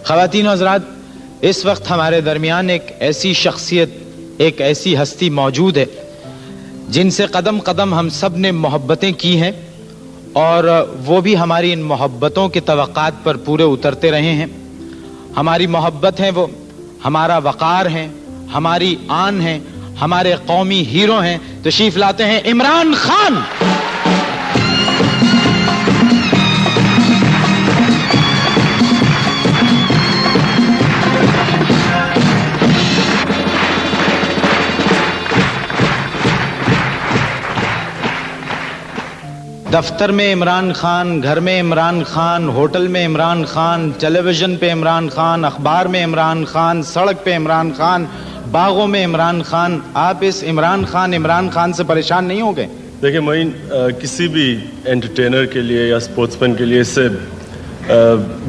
خواتین و حضرات، اس وقت ہمارے درمیان ایک ایسی شخصیت، ایک ایسی ہستی موجود ہے جن سے قدم قدم ہم سب نے محبتیں کی ہیں، اور وہ بھی ہماری ان محبتوں کی توقعات پر پورے اترتے رہے ہیں. ہماری محبت ہے، وہ ہمارا وقار ہے، ہماری آن ہے، ہمارے قومی ہیرو ہیں. تشریف لاتے ہیں عمران خان. دفتر میں عمران خان، گھر میں عمران خان، ہوٹل میں عمران خان، ٹیلی ویژن پہ عمران خان، اخبار میں عمران خان، سڑک پہ عمران خان، باغوں میں عمران خان. آپ اس عمران خان سے پریشان نہیں ہو گئے؟ دیکھیں معین، کسی بھی انٹرٹینر کے لیے یا اسپورٹس مین کے لیے اس سے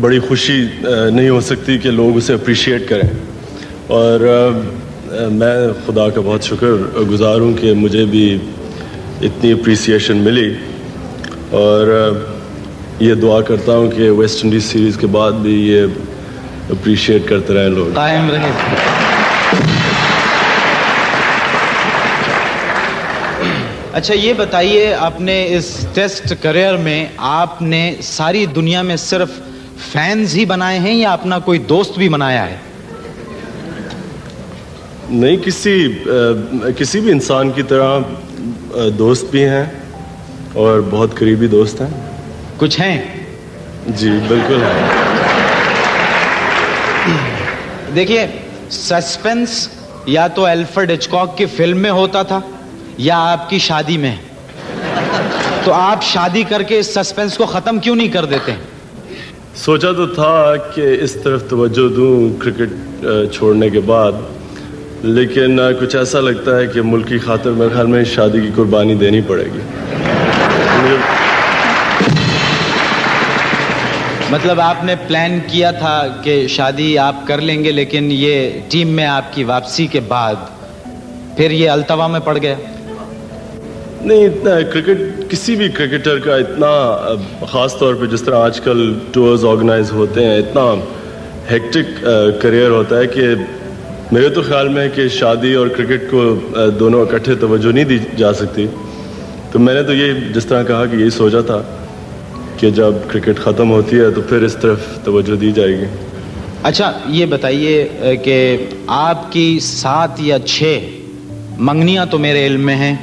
بڑی خوشی نہیں ہو سکتی کہ لوگ اسے اپریشیٹ کریں. اور میں خدا کا بہت شکر گزار ہوں کہ مجھے بھی اتنی اپریسیشن ملی، اور یہ دعا کرتا ہوں کہ ویسٹ انڈیز سیریز کے بعد بھی یہ اپریشیٹ کرتے رہیں، لوگ قائم رہے. اچھا یہ بتائیے، اپنے اس ٹیسٹ کریئر میں آپ نے ساری دنیا میں صرف فینز ہی بنائے ہیں یا اپنا کوئی دوست بھی بنایا ہے؟ نہیں، کسی بھی انسان کی طرح دوست بھی ہیں اور بہت قریبی دوست ہیں. کچھ ہیں؟ جی بالکل ہیں. دیکھیے، سسپینس یا تو الفریڈ ہچکاک کی فلم میں ہوتا تھا یا آپ کی شادی میں. تو آپ شادی کر کے اس سسپینس کو ختم کیوں نہیں کر دیتے؟ سوچا تو تھا کہ اس طرف توجہ دوں کرکٹ چھوڑنے کے بعد، لیکن کچھ ایسا لگتا ہے کہ ملک کی خاطر میرے خیال میں شادی کی قربانی دینی پڑے گی. مطلب آپ نے پلان کیا تھا کہ شادی آپ کر لیں گے، لیکن یہ ٹیم میں آپ کی واپسی کے بعد پھر یہ التوا میں پڑ گیا؟ نہیں، اتنا کرکٹ کسی بھی کرکٹر کا اتنا، خاص طور پہ جس طرح آج کل ٹورز آرگنائز ہوتے ہیں، اتنا ہیکٹک کریئر ہوتا ہے کہ میرے تو خیال میں ہے کہ شادی اور کرکٹ کو دونوں اکٹھے توجہ نہیں دی جا سکتی. تو میں نے تو یہ جس طرح کہا کہ یہی سوچا تھا کہ جب کرکٹ ختم ہوتی ہے تو پھر اس طرف توجہ دی جائے گی. اچھا یہ بتائیے کہ آپ کی 7 یا 6 منگنیاں تو میرے علم میں ہیں،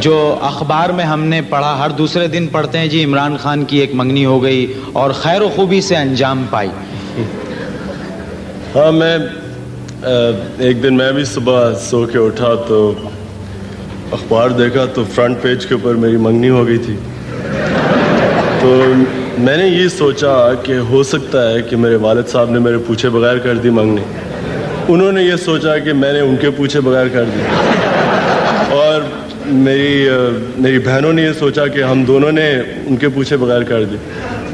جو اخبار میں ہم نے پڑھا، ہر دوسرے دن پڑھتے ہیں جی عمران خان کی ایک منگنی ہو گئی اور خیر و خوبی سے انجام پائی. ہاں، میں ایک دن میں بھی صبح سو کے اٹھا تو اخبار دیکھا تو فرنٹ پیج کے اوپر میری منگنی ہو گئی تھی. تو میں نے یہ سوچا کہ ہو سکتا ہے کہ میرے والد صاحب نے میرے پوچھے بغیر کر دی منگنی، انہوں نے یہ سوچا کہ میں نے ان کے پوچھے بغیر کر دی، اور میری بہنوں نے یہ سوچا کہ ہم دونوں نے ان کے پوچھے بغیر کر دی.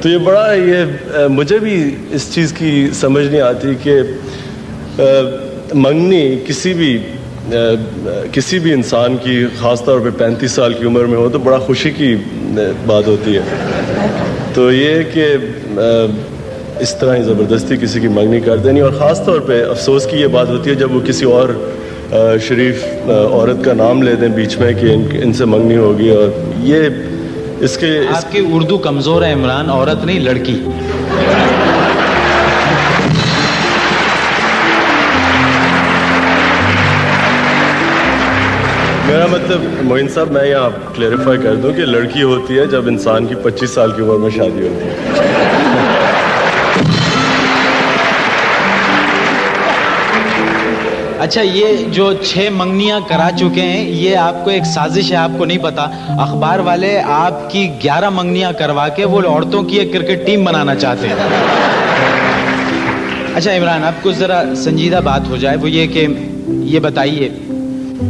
تو یہ بڑا، یہ مجھے بھی اس چیز کی سمجھ نہیں آتی کہ منگنی کسی بھی انسان کی، خاص طور پہ 35 سال کی عمر میں ہو تو بڑا خوشی کی بات ہوتی ہے. تو یہ کہ اس طرح ہی زبردستی کسی کی منگنی کر دینی، اور خاص طور پہ افسوس کی یہ بات ہوتی ہے جب وہ کسی اور شریف عورت کا نام لے دیں بیچ میں کہ ان سے منگنی ہوگی. اور یہ اس کے آپ کی اردو کمزور ہے عمران، عورت نہیں لڑکی. میرا مطلب معین صاحب، میں یہاں کلیریفائی کر دوں کہ لڑکی ہوتی ہے جب انسان کی 25 سال کی عمر میں شادی ہوتی ہے. اچھا یہ جو 6 منگنیاں کرا چکے ہیں، یہ آپ کو ایک سازش ہے، آپ کو نہیں پتا. اخبار والے آپ کی 11 منگنیاں کروا کے وہ عورتوں کی ایک کرکٹ ٹیم بنانا چاہتے ہیں. اچھا عمران، آپ کو ذرا سنجیدہ بات ہو جائے، وہ یہ کہ یہ بتائیے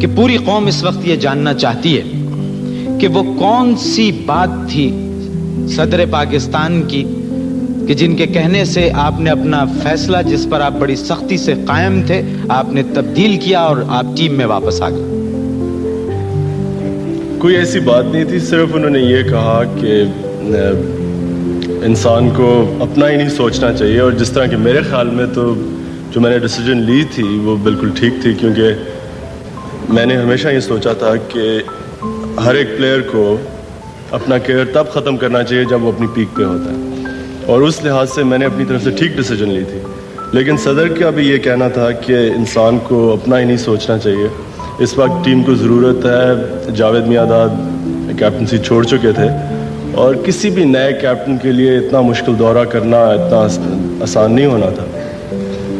کہ پوری قوم اس وقت یہ جاننا چاہتی ہے کہ وہ کون سی بات تھی صدر پاکستان کی کہ جن کے کہنے سے آپ نے اپنا فیصلہ، جس پر آپ بڑی سختی سے قائم تھے، آپ نے تبدیل کیا اور آپ ٹیم میں واپس آ گئے؟ کوئی ایسی بات نہیں تھی، صرف انہوں نے یہ کہا کہ انسان کو اپنا ہی نہیں سوچنا چاہیے. اور جس طرح کہ میرے خیال میں تو جو میں نے ڈیسیجن لی تھی وہ بالکل ٹھیک تھی, کیونکہ میں نے ہمیشہ یہ سوچا تھا کہ ہر ایک پلیئر کو اپنا کیریئر تب ختم کرنا چاہیے جب وہ اپنی پیک پہ ہوتا ہے, اور اس لحاظ سے میں نے اپنی طرف سے ٹھیک ڈیسیجن لی تھی. لیکن صدر کا بھی یہ کہنا تھا کہ انسان کو اپنا ہی نہیں سوچنا چاہیے. اس وقت ٹیم کو ضرورت ہے, جاوید میاں کیپٹنسی چھوڑ چکے تھے, اور کسی بھی نئے کیپٹن کے لیے اتنا مشکل دورہ کرنا اتنا آسان نہیں ہونا تھا.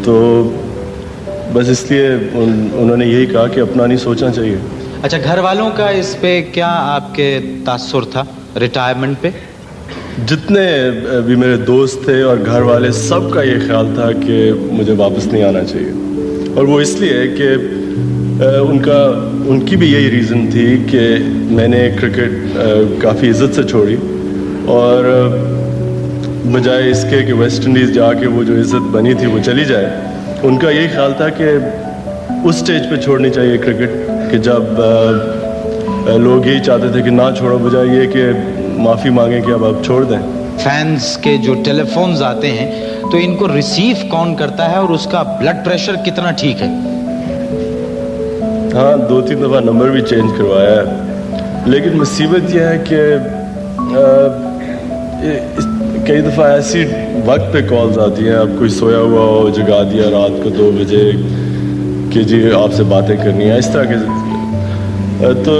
تو بس اس لیے انہوں نے یہی کہا کہ اپنا نہیں سوچنا چاہیے. اچھا, گھر والوں کا اس پہ کیا آپ کے تاثر تھا ریٹائرمنٹ پہ؟ جتنے بھی میرے دوست تھے اور گھر والے, سب کا یہ خیال تھا کہ مجھے واپس نہیں آنا چاہیے. اور وہ اس لیے کہ ان کی بھی یہی ریزن تھی کہ میں نے کرکٹ کافی عزت سے چھوڑی, اور بجائے اس کے کہ ویسٹ انڈیز جا کے وہ جو عزت بنی تھی وہ چلی جائے, ان کا یہی خیال تھا کہ اس سٹیج پہ چھوڑنی چاہیے کرکٹ کہ جب لوگ یہی چاہتے تھے کہ نہ چھوڑو, بجائے یہ کہ معافی مانگیں کہ اب آپ چھوڑ دیں. فینس کے جو ٹیلی فونز آتے ہیں تو ان کو ریسیو کون کرتا ہے, اور اس کا بلڈ پریشر کتنا ٹھیک ہے؟ ہاں, 2-3 دفعہ نمبر بھی چینج کروایا ہے, لیکن مصیبت یہ ہے کہ کئی دفعہ ایسی وقت پہ کالز آتی ہیں, اب کوئی سویا ہوا ہو, جگا دیا رات کو 2 بجے کہ جی آپ سے باتیں کرنی ہیں, اس طرح کے. تو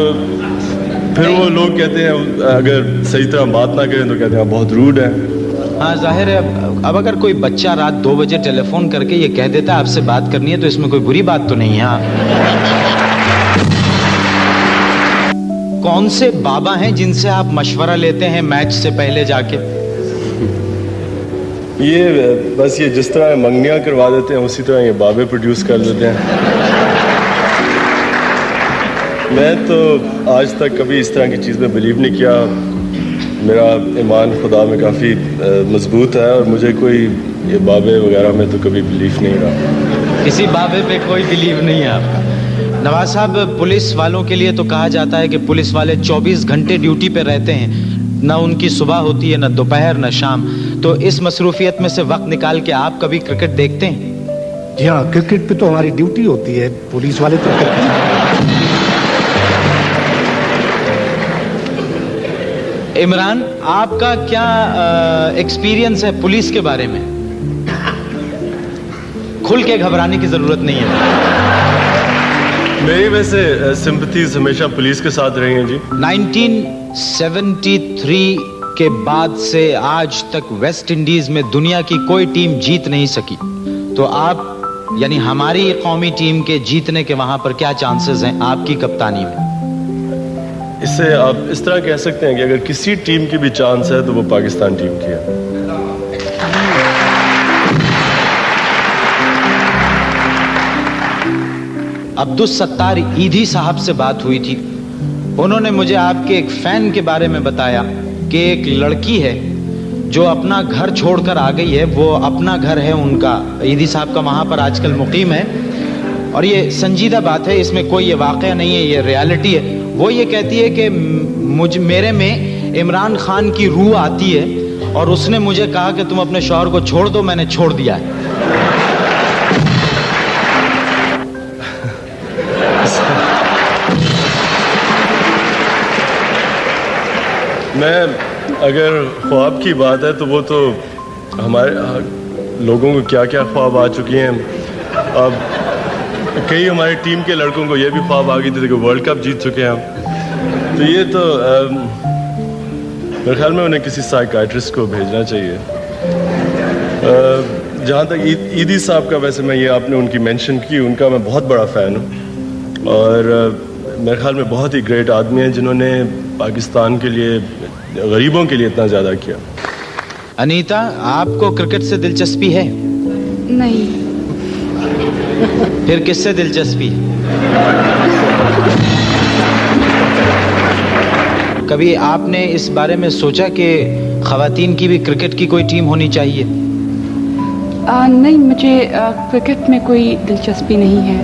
پھر وہ لوگ کہتے ہیں اگر صحیح طرح بات نہ کریں تو کہتے ہیں بہت روڈ ہے. ہاں ظاہر ہے, اب اگر کوئی بچہ رات 2 بجے ٹیلی فون کر کے یہ کہہ دیتا ہے آپ سے بات کرنی ہے, تو اس میں کوئی بری بات تو نہیں ہے. کون سے بابا ہیں جن سے آپ مشورہ لیتے ہیں میچ سے پہلے جا کے؟ یہ بس یہ جس طرح منگنیاں کروا دیتے ہیں اسی طرح یہ بابے پروڈیوس کر دیتے ہیں. میں تو آج تک کبھی اس طرح کی چیز میں بلیو نہیں کیا. میرا ایمان خدا میں کافی مضبوط ہے, اور مجھے کوئی یہ بابے وغیرہ میں تو کبھی بلیف نہیں رہا. کسی بابے پہ کوئی بلیو نہیں ہے آپ کا؟ نواز صاحب, پولیس والوں کے لیے تو کہا جاتا ہے کہ پولیس والے 24 گھنٹے ڈیوٹی پہ رہتے ہیں, نہ ان کی صبح ہوتی ہے, نہ دوپہر, نہ شام. تو اس مصروفیت میں سے وقت نکال کے آپ کبھی کرکٹ دیکھتے ہیں؟ جی ہاں, کرکٹ پہ تو ہماری ڈیوٹی ہوتی ہے, پولیس والے تو عمران, آپ کا کیا ایکسپیرینس ہے پولیس کے بارے میں؟ کھل کے گھبرانے کی ضرورت نہیں ہے. میری ویسے سمپتھیز ہمیشہ پولیس کے ساتھ رہی ہیں. جی 1973 کے بعد سے آج تک ویسٹ انڈیز میں دنیا کی کوئی ٹیم جیت نہیں سکی, تو آپ یعنی ہماری قومی ٹیم کے جیتنے کے وہاں پر کیا چانسز ہیں آپ کی کپتانی میں؟ اس سے آپ اس طرح کہہ سکتے ہیں کہ اگر کسی ٹیم کی بھی چانس ہے تو وہ پاکستان ٹیم کی ہے. عبدالستار ایدھی صاحب سے بات ہوئی تھی, انہوں نے مجھے آپ کے ایک فین کے بارے میں بتایا کہ ایک لڑکی ہے جو اپنا گھر چھوڑ کر آ گئی ہے, وہ اپنا گھر ہے ان کا, ایدھی صاحب کا وہاں پر آج کل مقیم ہے, اور یہ سنجیدہ بات ہے, اس میں کوئی یہ واقعہ نہیں ہے, یہ ریالٹی ہے. وہ یہ کہتی ہے کہ میرے میں عمران خان کی روح آتی ہے, اور اس نے مجھے کہا کہ تم اپنے شوہر کو چھوڑ دو, میں نے چھوڑ دیا ہے. میں اگر خواب کی بات ہے تو وہ تو ہمارے لوگوں کو کیا کیا خواب آ چکی ہیں. اب کئی ہماری ٹیم کے لڑکوں کو یہ بھی خواب آ گئی تھی کہ ورلڈ کپ جیت چکے ہیں ہم. تو یہ تو میرے خیال میں انہیں کسی سائیکائٹرسٹ کو بھیجنا چاہیے. جہاں تک ایدھی صاحب کا, ویسے میں یہ آپ نے ان کی مینشن کی, ان کا میں بہت بڑا فین ہوں, اور میرے خیال میں بہت ہی گریٹ آدمی ہیں جنہوں نے پاکستان کے لیے, غریبوں کے لیے اتنا زیادہ کیا. انیتا, آپ کو کرکٹ سے دلچسپی ہے؟ نہیں. پھر کس سے دلچسپی؟ کبھی آپ نے اس بارے میں سوچا کہ خواتین کی بھی کرکٹ کی کوئی ٹیم ہونی چاہیے؟ نہیں, مجھے کرکٹ میں کوئی دلچسپی نہیں ہے.